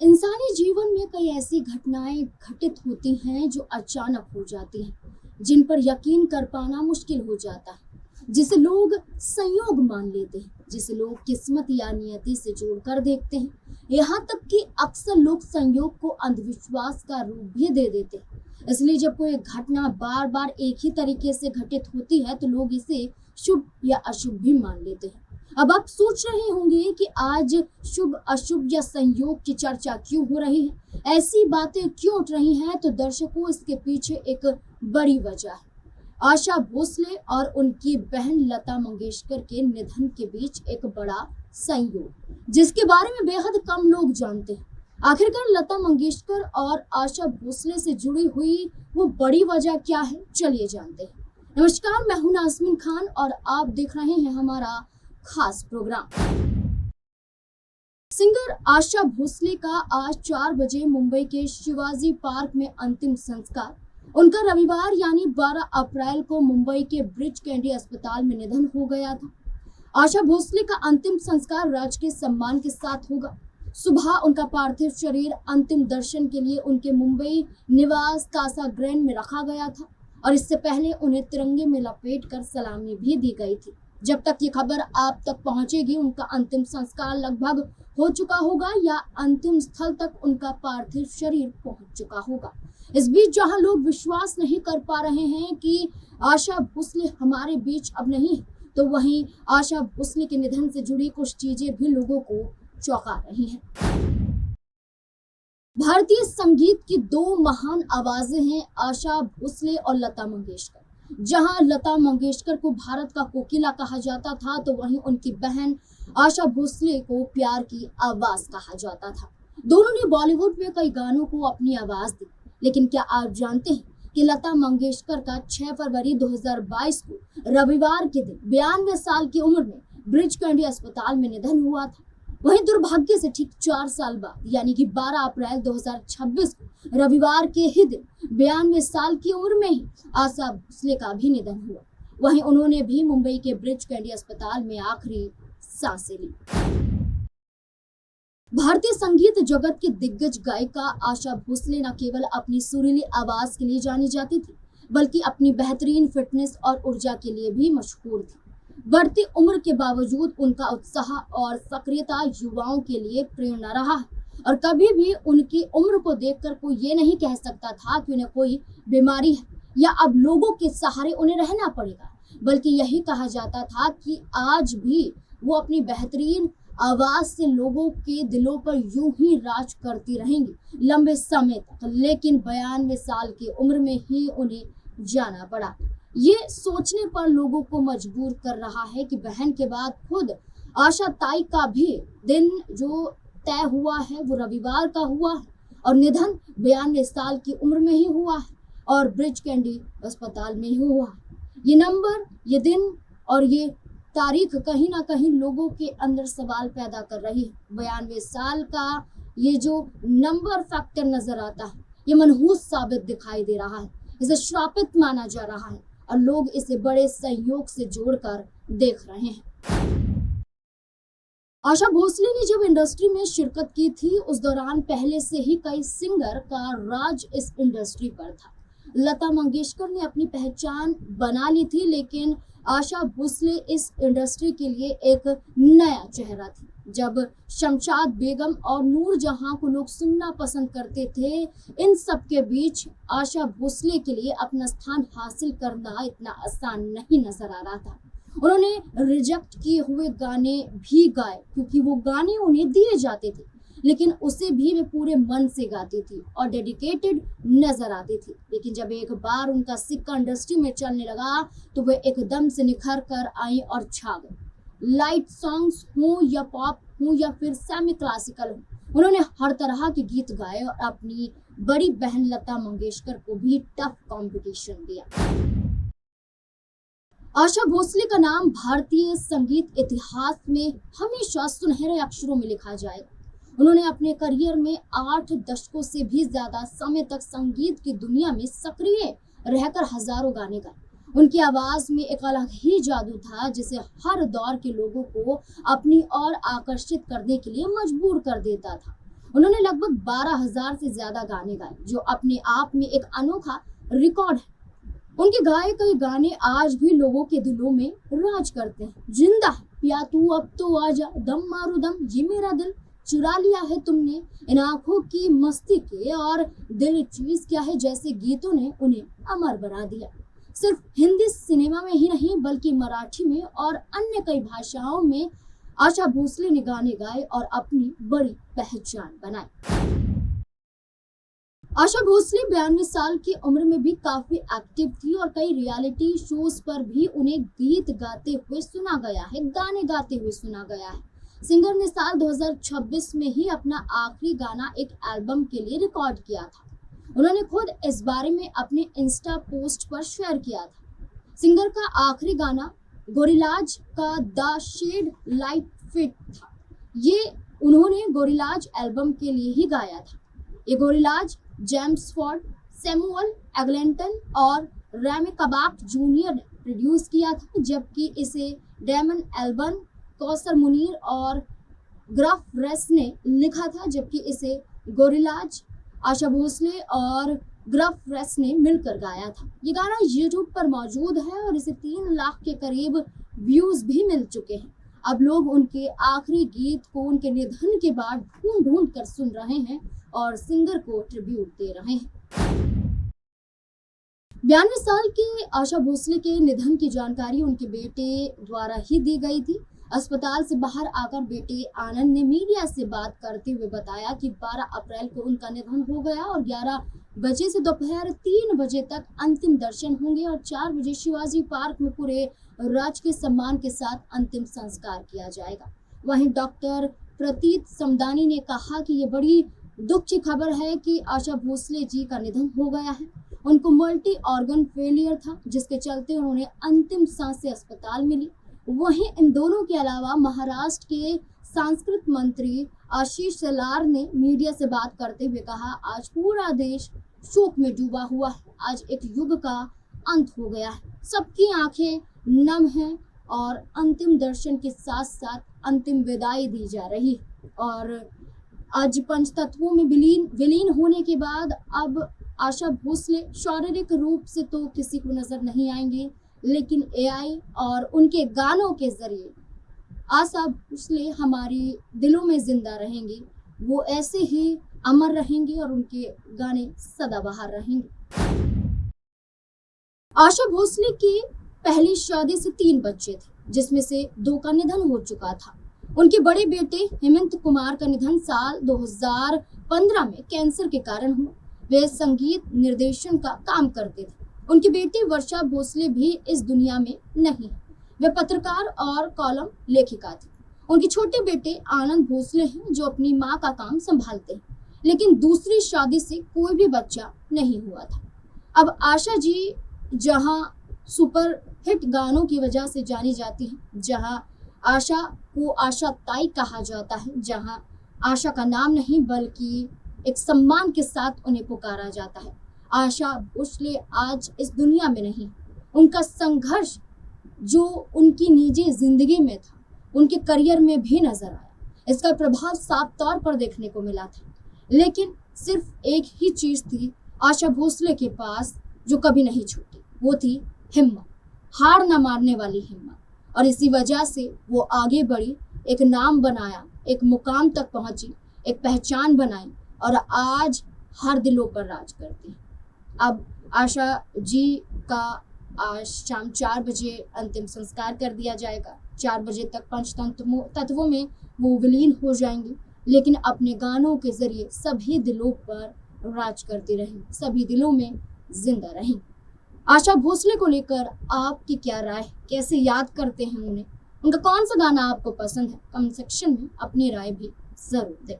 इंसानी जीवन में कई ऐसी घटनाएं घटित होती हैं जो अचानक हो जाती हैं, जिन पर यकीन कर पाना मुश्किल हो जाता है, जिसे लोग संयोग मान लेते हैं, जिसे लोग किस्मत या नियति से जोड़कर देखते हैं। यहाँ तक कि अक्सर लोग संयोग को अंधविश्वास का रूप भी दे देते हैं। इसलिए जब कोई घटना बार बार एक ही तरीके से घटित होती है तो लोग इसे शुभ या अशुभ भी मान लेते हैं। अब आप सोच रहे होंगे कि आज शुभ अशुभ या संयोग की चर्चा क्यों हो रही है, ऐसी बातें क्यों उठ रही हैं? तो दर्शकों, इसके पीछे एक बड़ी वजह है। आशा भोसले और उनकी बहन लता मंगेशकर के निधन के बीच एक बड़ा संयोग, जिसके बारे में बेहद कम लोग जानते हैं। आखिरकार लता मंगेशकर और आशा भोसले से जुड़ी हुई वो बड़ी वजह क्या है, चलिए जानते हैं। नमस्कार, मैं हूं नाज़मीन खान और आप देख रहे हैं हमारा खास प्रोग्राम। सिंगर आशा भोसले का आज 4 बजे मुंबई के शिवाजी पार्क में अंतिम संस्कार। उनका रविवार यानी 12 अप्रैल को मुंबई के ब्रिच कैंडी अस्पताल में निधन हो गया था। आशा भोसले का अंतिम संस्कार राजकीय सम्मान के साथ होगा। सुबह उनका पार्थिव शरीर अंतिम दर्शन के लिए उनके मुंबई निवास कासा ग्रैंड में रखा गया था और इससे पहले उन्हें तिरंगे में लपेट कर सलामी भी दी गई थी। जब तक ये खबर आप तक पहुंचेगी, उनका अंतिम संस्कार लगभग हो चुका होगा या अंतिम स्थल तक उनका पार्थिव शरीर पहुंच चुका होगा। इस बीच जहां लोग विश्वास नहीं कर पा रहे हैं कि आशा भोसले हमारे बीच अब नहीं है, तो वहीं आशा भोसले के निधन से जुड़ी कुछ चीजें भी लोगों को चौंका रही हैं। भारतीय संगीत की 2 महान आवाजें हैं, आशा भोसले और लता मंगेशकर। जहां लता मंगेशकर को भारत का कोकिला कहा जाता था, तो वहीं उनकी बहन आशा भोसले को प्यार की आवाज कहा जाता था। दोनों ने बॉलीवुड में कई गानों को अपनी आवाज दी, लेकिन क्या आप जानते हैं कि लता मंगेशकर का 6 फरवरी 2022 को रविवार के दिन 92 साल की उम्र में ब्रिच कैंडी अस्पताल में निधन हुआ था। वहीं दुर्भाग्य से ठीक 4 साल बाद यानी कि 12 अप्रैल 2026 को रविवार के ही दिन 92 साल की उम्र में ही आशा भोसले का भी निधन हुआ। वहीं उन्होंने भी मुंबई के ब्रिच कैंडी अस्पताल में आखिरी सांसें ली। भारतीय संगीत जगत की दिग्गज गायिका आशा भोसले न केवल अपनी सुरीली आवाज के लिए जानी जाती थी, बल्कि अपनी बेहतरीन फिटनेस और ऊर्जा के लिए भी मशहूर थी। बढ़ती उम्र के बावजूद उनका उत्साह और सक्रियता युवाओं के लिए प्रेरणा रहा है और कभी भी उनकी उम्र को देखकर कोई ये नहीं कह सकता था कि उन्हें कोई बीमारी है या अब लोगों के सहारे उन्हें रहना पड़ेगा, बल्कि यही कहा जाता था कि आज भी वो अपनी बेहतरीन आवाज से लोगों के दिलों पर यूं ही राज करती रहेंगी लंबे समय तक। लेकिन 92 साल की उम्र में ही उन्हें जाना पड़ा। ये सोचने पर लोगों को मजबूर कर रहा है कि बहन के बाद खुद आशा ताई का भी दिन जो तय हुआ है वो रविवार का हुआ है और निधन 92 साल की उम्र में ही हुआ है और ब्रिच कैंडी अस्पताल में ही हुआ है। ये नंबर, ये दिन और ये तारीख कहीं ना कहीं लोगों के अंदर सवाल पैदा कर रही है। 92 साल का ये जो नंबर फैक्टर नजर आता है, ये मनहूस साबित दिखाई दे रहा है, इसे श्रापित माना जा रहा है और लोग इसे बड़े संयोग से जोड़कर देख रहे हैं। आशा भोसले ने जब इंडस्ट्री में शिरकत की थी, उस दौरान पहले से ही कई सिंगर का राज इस इंडस्ट्री पर था। लता मंगेशकर ने अपनी पहचान बना ली थी, लेकिन आशा भोसले इस इंडस्ट्री के लिए एक नया चेहरा थी। जब शमशाद बेगम और नूर जहां को लोग सुनना पसंद करते थे, इन सब के बीच आशा भोसले के लिए अपना स्थान हासिल करना इतना आसान नहीं नजर आ रहा था। उन्होंने रिजेक्ट किए हुए गाने भी गाए क्योंकि वो गाने उन्हें दिए जाते थे, लेकिन उसे भी वे पूरे मन से गाती थी और डेडिकेटेड नजर आती थी। लेकिन जब एक बार उनका सिक्का इंडस्ट्री में चलने लगा तो वे एकदम से निखर कर आई और छा गई। लाइट सॉन्ग्स हो या पॉप हो या फिर सेमी क्लासिकल हो, उन्होंने हर तरह के गीत गाए और अपनी बड़ी बहन लता मंगेशकर को भी टफ कंपटीशन दिया। आशा भोसले का नाम भारतीय संगीत इतिहास में हमेशा सुनहरे अक्षरों में लिखा जाएगा। उन्होंने अपने करियर में 8 दशकों से भी ज्यादा समय तक संगीत की दुनिया में सक्रिय रहकर हजारों गाने गाए। उनकी आवाज में एक अलग ही जादू था जिसे हर दौर के लोगों को अपनी ओर आकर्षित करने के लिए मजबूर कर देता था। उन्होंने लगभग 12,000 से ज्यादा गाने गाए, जो अपने आप में एक अनोखा रिकॉर्ड है। उनके गाए कई गाने आज भी लोगों के दिलों में राज करते हैं। जिंदा है, पिया तू अब तो आजा, दम मारू दम, ये मेरा दिल, चुरा लिया है तुमने, इन आंखों की मस्ती के, और दिल चीज क्या है जैसे गीतों ने उन्हें अमर बना दिया। सिर्फ हिंदी सिनेमा में ही नहीं बल्कि मराठी में और अन्य कई भाषाओं में आशा भोसले ने गाने गाए और अपनी बड़ी पहचान बनाई। आशा भोसले 92 साल की उम्र में भी काफी एक्टिव थी और कई रियलिटी शोज पर भी उन्हें गीत गाते हुए सुना गया है, गाने गाते हुए सुना गया है। सिंगर ने साल 2026 में ही अपना आखिरी गाना एक एल्बम के लिए रिकॉर्ड किया था। उन्होंने खुद इस बारे में अपने इंस्टा पोस्ट पर शेयर किया था। सिंगर का आखिरी गाना गोरिल्लाज का द शेड लाइट फिट था। ये उन्होंने गोरिल्लाज एल्बम के लिए ही गाया था। ये गोरिल्लाज जेम्स फॉर्ड, सैमुअल एग्लेंटन और रैमी कबाक जूनियर ने प्रोड्यूस किया था, जबकि इसे डैमन एल्बन, कौसर मुनीर और ग्राफ रेस ने लिखा था, जबकि इसे गोरिल्लाज, आशा भोसले और ग्राफ रेस ने मिलकर गाया था। ये गाना यूट्यूब पर मौजूद है और इसे 3 लाख के करीब व्यूज भी मिल चुके हैं। अब लोग उनके आखिरी गीत को उनके निधन के बाद ढूंढ ढूंढ कर सुन रहे हैं और सिंगर को ट्रिब्यूट दे रहे हैं। 92 साल के आशा भोसले के निधन की जानकारी उनके बेटे द्वारा ही दी गई थी। अस्पताल से बाहर आकर बेटे आनंद ने मीडिया से बात करते हुए बताया कि 12 अप्रैल को उनका निधन हो गया और 11 बजे से दोपहर 3 बजे तक अंतिम दर्शन होंगे और 4 बजे शिवाजी पार्क में पूरे राजकीय सम्मान के साथ अंतिम संस्कार किया जाएगा। वहीं डॉक्टर प्रतीत समदानी ने कहा कि ये बड़ी दुख की खबर है कि आशा भोसले जी का निधन हो गया है। उनको मल्टी ऑर्गन फेलियर था, जिसके चलते उन्होंने अंतिम सांसें अस्पताल में ली। वहीं इन दोनों के अलावा महाराष्ट्र के सांस्कृतिक मंत्री आशीष शेलार ने मीडिया से बात करते हुए कहा, आज पूरा देश शोक में डूबा हुआ है। आज एक युग का अंत हो गया है। सबकी आंखें नम हैं और अंतिम दर्शन के साथ साथ अंतिम विदाई दी जा रही है। और आज पंचतत्वों में विलीन होने के बाद अब आशा भोसले शारीरिक रूप से तो किसी को नजर नहीं आएंगे, लेकिन एआई और उनके गानों के जरिए आशा भोसले हमारे दिलों में जिंदा रहेंगी। वो ऐसे ही अमर रहेंगे और उनके गाने सदाबहार रहेंगे। आशा भोसले की पहली शादी से 3 बच्चे थे, जिसमें से 2 का निधन हो चुका था। उनके बड़े बेटे हेमंत कुमार का निधन साल 2015 में कैंसर के कारण हुआ। वे संगीत निर्देशन का काम करते थे। उनकी बेटी वर्षा भोसले भी इस दुनिया में नहीं है। वे पत्रकार और कॉलम लेखिका थी। उनके छोटे बेटे आनंद भोसले हैं, जो अपनी मां का काम संभालते हैं, लेकिन दूसरी शादी से कोई भी बच्चा नहीं हुआ था। अब आशा जी जहां सुपर हिट गानों की वजह से जानी जाती हैं, जहां आशा को आशा ताई कहा जाता है, जहां आशा का नाम नहीं बल्कि एक सम्मान के साथ उन्हें पुकारा जाता है, आशा भोसले आज इस दुनिया में नहीं। उनका संघर्ष जो उनकी निजी जिंदगी में था, उनके करियर में भी नजर आया। इसका प्रभाव साफ तौर पर देखने को मिला था। लेकिन सिर्फ एक ही चीज थी आशा भोसले के पास जो कभी नहीं छूटी, वो थी हिम्मत, हार न मारने वाली हिम्मत। और इसी वजह से वो आगे बढ़ी, एक नाम बनाया, एक मुकाम तक पहुंची, एक पहचान बनाई और आज हर दिलों पर राज करती है। अब आशा जी का आज शाम 4 बजे अंतिम संस्कार कर दिया जाएगा। 4 बजे तक पंचतत्वों में वो विलीन हो जाएंगी, लेकिन अपने गानों के जरिए सभी दिलों पर राज करती रहेंगी, सभी दिलों में जिंदा रहेंगी। आशा भोसले को लेकर आपकी क्या राय है? कैसे याद करते हैं उन्हें? उनका कौन सा गाना आपको पसंद है? कमेंट सेक्शन में अपनी राय भी जरूर दें।